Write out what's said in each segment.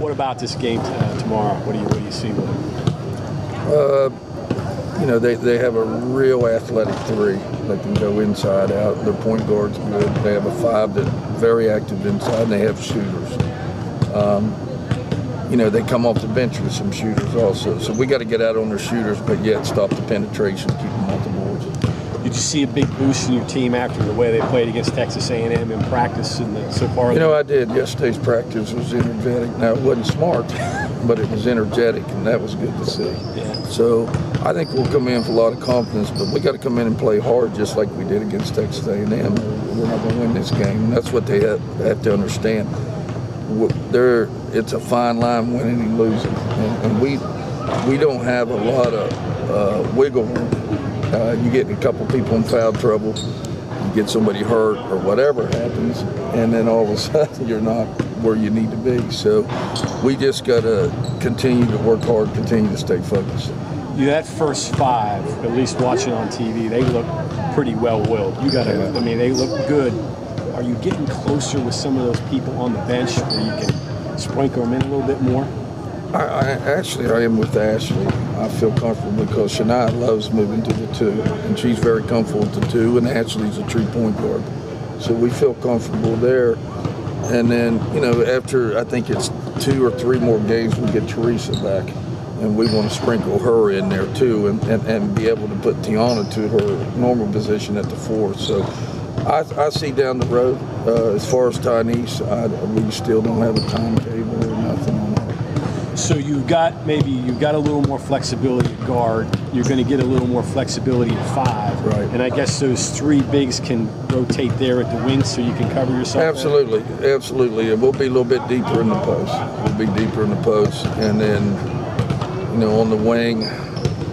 What about this game tomorrow? What do you see with it? You know, they have a real athletic three. They can go inside, out. Their point guard's good. They have a 5 that's very active inside, and they have shooters. You know, they come off the bench with some shooters also. So we got to get out on their shooters, but yet stop the penetration, keep them off the boards. Did you see a big boost in your team after the way they played against Texas A&M in practice so far? You know, I did. Yesterday's practice was energetic. Now, it wasn't smart, but it was energetic, and that was good to see. Yeah. So I think we'll come in with a lot of confidence, but we got to come in and play hard just like we did against Texas A&M. We're not going to win this game, and that's what they have to understand. It's a fine line winning and losing, and we don't have a lot of wiggle room. You get a couple people in foul trouble, you get somebody hurt or whatever happens, and then all of a sudden you're not where you need to be. So we just got to continue to work hard, continue to stay focused. That first 5, at least watching on TV, they look pretty well-willed. You got to, I mean, they look good. Are you getting closer with some of those people on the bench where you can sprinkle them in a little bit more? I am with Ashley. I feel comfortable because Shania loves moving to the 2, and she's very comfortable with the 2, and Ashley's a true point guard. So we feel comfortable there. And then, you know, after I think it's 2 or 3 more games, we get Teresa back, and we want to sprinkle her in there too, and be able to put Tiana to her normal position at the 4. So I see down the road, as far as Tynese, we still don't have a timetable or nothing on that. So you've got a little more flexibility at guard. You're going to get a little more flexibility at 5. Right. And I guess those 3 bigs can rotate there at the wing so you can cover yourself. Absolutely, there. Absolutely. And we'll be a little bit deeper in the post. And then, you know, on the wing,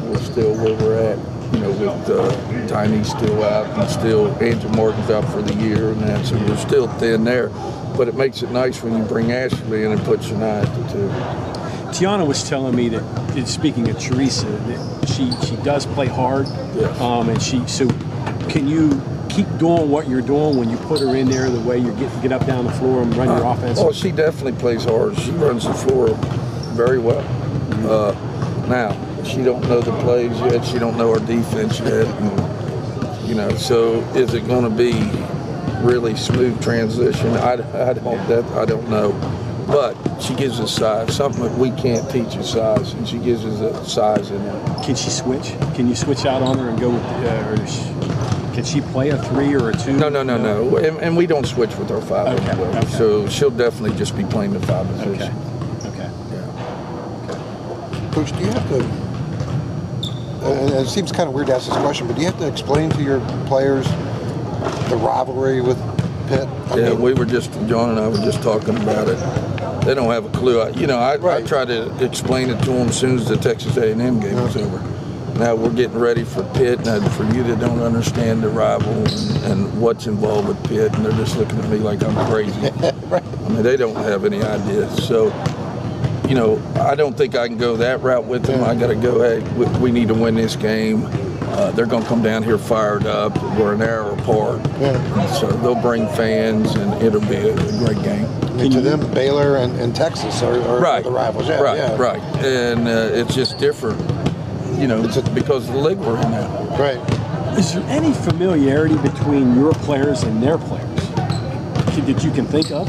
we're still where we're at. You know, with Tiny still out, and still Angel Martin's out for the year, and that, so we're still thin there. But it makes it nice when you bring Ashley in and put Shania at the 2. Tiana was telling me that, speaking of Teresa, that she does play hard. Yes. And so can you keep doing what you're doing when you put her in there, the way you get up down the floor and run your offense? Oh, she definitely plays hard. She runs the floor very well. Now, she don't know the plays yet. She don't know our defense yet. And, you know, so is it going to be really smooth transition? I don't know. But she gives us size, something that we can't teach is size, and she gives us that size in there. Can she switch? Can you switch out on her and go with, can she play a 3 or a 2? No. And we don't switch with our 5 anyway. Okay. So she'll definitely just be playing the 5 position. Okay. Yeah. Coach, do you have to, and it seems kind of weird to ask this question, but do you have to explain to your players the rivalry with Pitt? John and I were just talking about it. They don't have a clue. I try to explain it to them as soon as the Texas A&M game was over. Now we're getting ready for Pitt, and for you that don't understand the rival and what's involved with Pitt, and they're just looking at me like I'm crazy. Right. I mean, they don't have any idea. So, you know, I don't think I can go that route with them. I got to go, hey, we need to win this game. They're going to come down here fired up. We're an hour apart. Yeah. So they'll bring fans, and it'll be a great game. I mean, to them, Baylor and Texas are the rivals. Yeah, right. And it's just different, you know, because of the league we're in now. Right. Is there any familiarity between your players and their players that you can think of?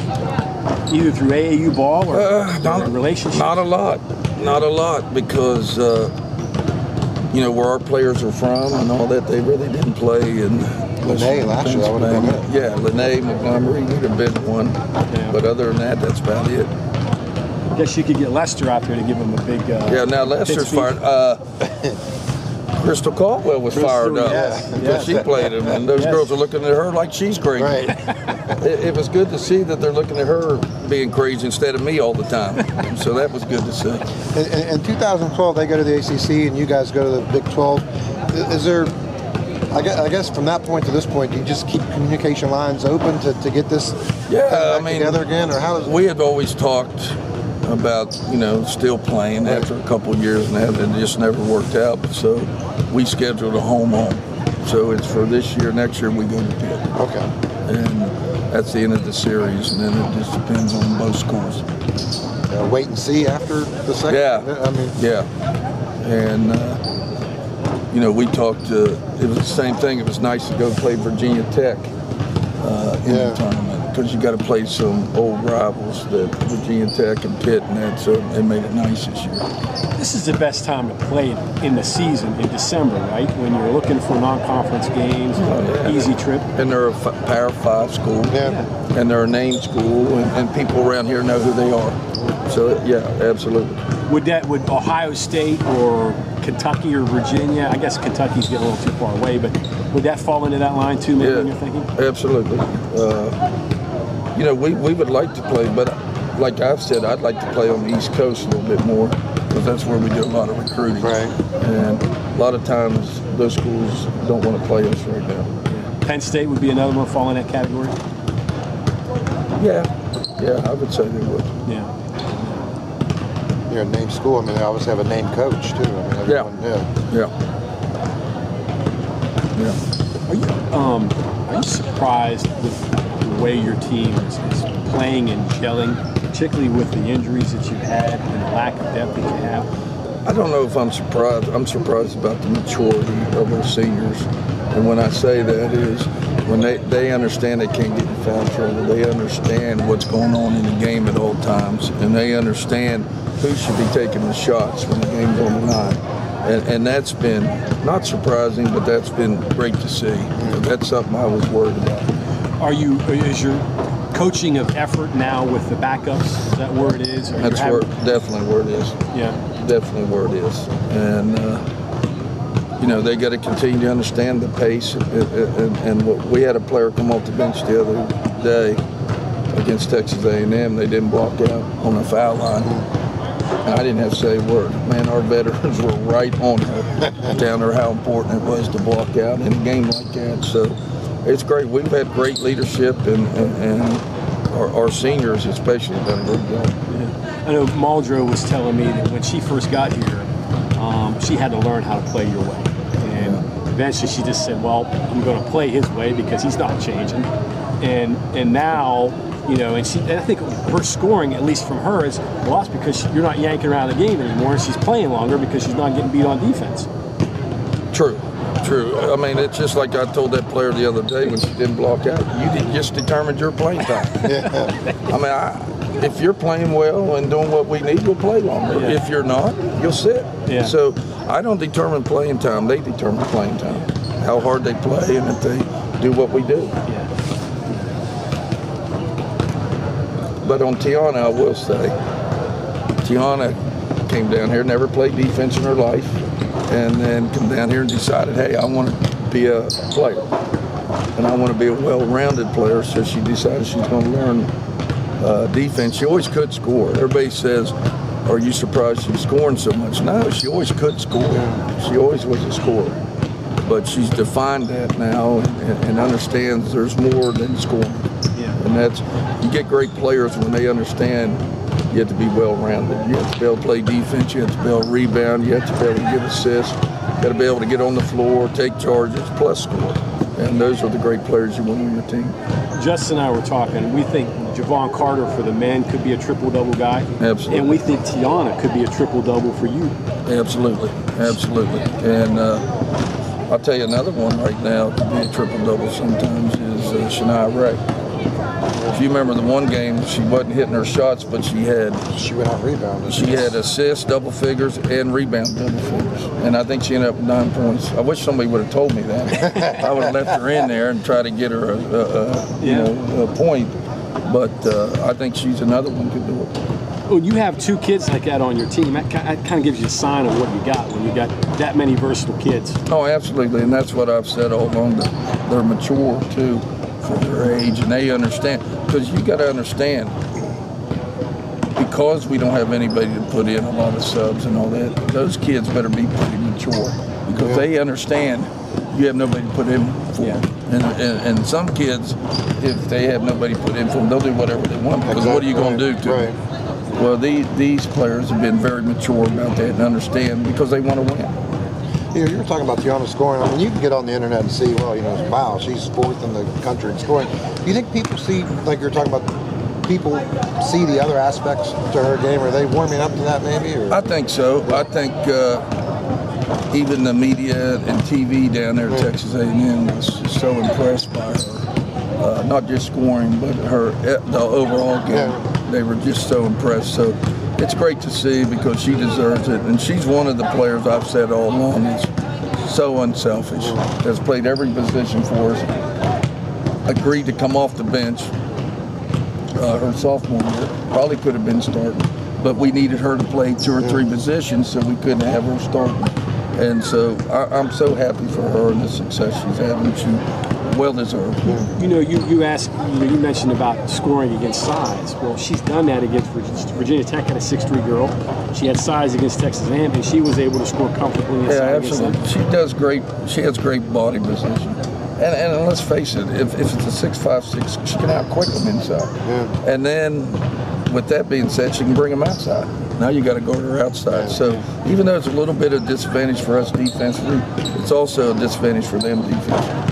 Either through AAU ball or relationships? Not a lot, because you know, where our players are from and all that, they really didn't play in Lene last year. That would have been it. Yeah, Lene, Montgomery would have been one. Yeah. But other than that, that's about it. I guess you could get Lester out there to give him a big now Lester's fired. Crystal Caldwell was fired up because she played him, and those girls are looking at her like she's crazy. Right. It was good to see that they're looking at her being crazy instead of me all the time. So that was good to see. In 2012, they go to the ACC, and you guys go to the Big 12. Is there, I guess from that point to this point, do you just keep communication lines open to get this together again? Or how we had always talked about, you know, still playing after a couple of years, and it just never worked out. So we scheduled a home. So it's for this year. Next year we go to Pitt. Okay. And that's the end of the series, and then it just depends on both scores. wait and see after the second? Yeah. I mean, yeah. And, we talked, it was the same thing. It was nice to go play Virginia Tech in the tournament because you got to play some old rivals, that Virginia Tech and Pitt, and that, so it made it nice this year. This is the best time to play in the season, in December, right? When you're looking for non-conference games, easy trip. And they're a Power 5 school, and they're a name school, and people around here know who they are. So, yeah, absolutely. Would Ohio State or Kentucky or Virginia, I guess Kentucky's getting a little too far away, but would that fall into that line too, maybe, when you're thinking? Absolutely. We would like to play, but like I've said, I'd like to play on the East Coast a little bit more because that's where we do a lot of recruiting. Right. And a lot of times those schools don't want to play us right now. Penn State would be another one falling in that category? Yeah, I would say they would. Yeah. You're a named school. I mean, they always have a named coach too. I mean, everyone, Are you surprised with the way your team is playing and gelling, particularly with the injuries that you've had and the lack of depth that you have? I don't know if I'm surprised. I'm surprised about the maturity of our seniors. And when I say that is when they understand they can't get in foul trouble. They understand what's going on in the game at all times. And they understand who should be taking the shots when the game's on the line. And that's been not surprising, but that's been great to see. That's something I was worried about. Is your coaching of effort now with the backups? Is that where it is? That's definitely where it is. Yeah. Definitely where it is. And, they got to continue to understand the pace. And we had a player come off the bench the other day against Texas A&M. They didn't block out on the foul line. And I didn't have to say a word. Man, our veterans were right on her, down there how important it was to block out in a game like that. So it's great. We've had great leadership, and our seniors especially have done a great job. Yeah. I know Muldrow was telling me that when she first got here, she had to learn how to play your way. And eventually she just said, well, I'm going to play his way because he's not changing. And now, and I think her scoring, at least from her, is lost because you're not yanking her out of the game anymore, and she's playing longer because she's not getting beat on defense. True. I mean, it's just like I told that player the other day when she didn't block out. You just determined your playing time. I mean, if you're playing well and doing what we need, you'll play longer. Yeah. If you're not, you'll sit. Yeah. So I don't determine playing time. They determine playing time. How hard they play and if they do what we do. Yeah. But on Tiana, I will say, Tiana came down here, never played defense in her life, and then come down here and decided, hey, I want to be a player. And I want to be a well-rounded player, so she decided she's going to learn defense. She always could score. Everybody says, are you surprised she's scoring so much? No, she always could score. She always was a scorer. But she's defined that now and understands there's more than scoring. And you get great players when they understand you have to be well-rounded. You have to be able to play defense. You have to be able to rebound. You have to be able to give assists. You got to be able to get on the floor, take charges, plus score. And those are the great players you want on your team. Justin and I were talking. We think Javon Carter for the men could be a triple-double guy. Absolutely. And we think Tiana could be a triple-double for you. Absolutely. And I'll tell you another one right now could be a triple-double sometimes is Shania Ray. If you remember the one game, she wasn't hitting her shots, but she went out rebounding. She had assists, double figures, and rebound double figures. And I think she ended up with 9 points. I wish somebody would have told me that. I would have left her in there and tried to get her a point. But I think she's another one could do it. When you have two kids like that on your team, that kind of gives you a sign of what you got when you got that many versatile kids. Oh, absolutely. And that's what I've said all along. They're mature, too, for their age, and they understand. Because you got to understand, because we don't have anybody to put in a lot of subs and all that, those kids better be pretty mature because they understand you have nobody to put in for them. And some kids, if they have nobody to put in for them, they'll do whatever they want because what are you going to do to them? Well, these players have been very mature about that and understand because they want to win. You were talking about Tiana scoring. I mean, you can get on the internet and see, well, wow, she's fourth in the country in scoring. Do you think people see, like you're talking about, people see the other aspects to her game? Are they warming up to that maybe? Or? I think so. I think even the media and TV down there at Texas A&M was just so impressed by her. Not just scoring, but the overall game. Yeah. They were just so impressed. So it's great to see because she deserves it. And she's one of the players I've said all along is so unselfish. Has played every position for us. Agreed to come off the bench her sophomore year. Probably could have been starting, but we needed her to play 2 or 3 positions, so we couldn't have her starting. And so I'm so happy for her and the success she's having. She well deserved. You know, you asked, you mentioned about scoring against size. Well, she's done that against Virginia Tech. Had a 6'3" girl. She had size against Texas A&M, and she was able to score comfortably inside. Yeah, absolutely. She does great. She has great body position. And let's face it, if it's a 6'5", 6, she can out-quick them inside. Yeah. And then, with that being said, she can bring them outside. Now you got to guard her outside. So even though it's a little bit of disadvantage for us defensively, it's also a disadvantage for them defensively.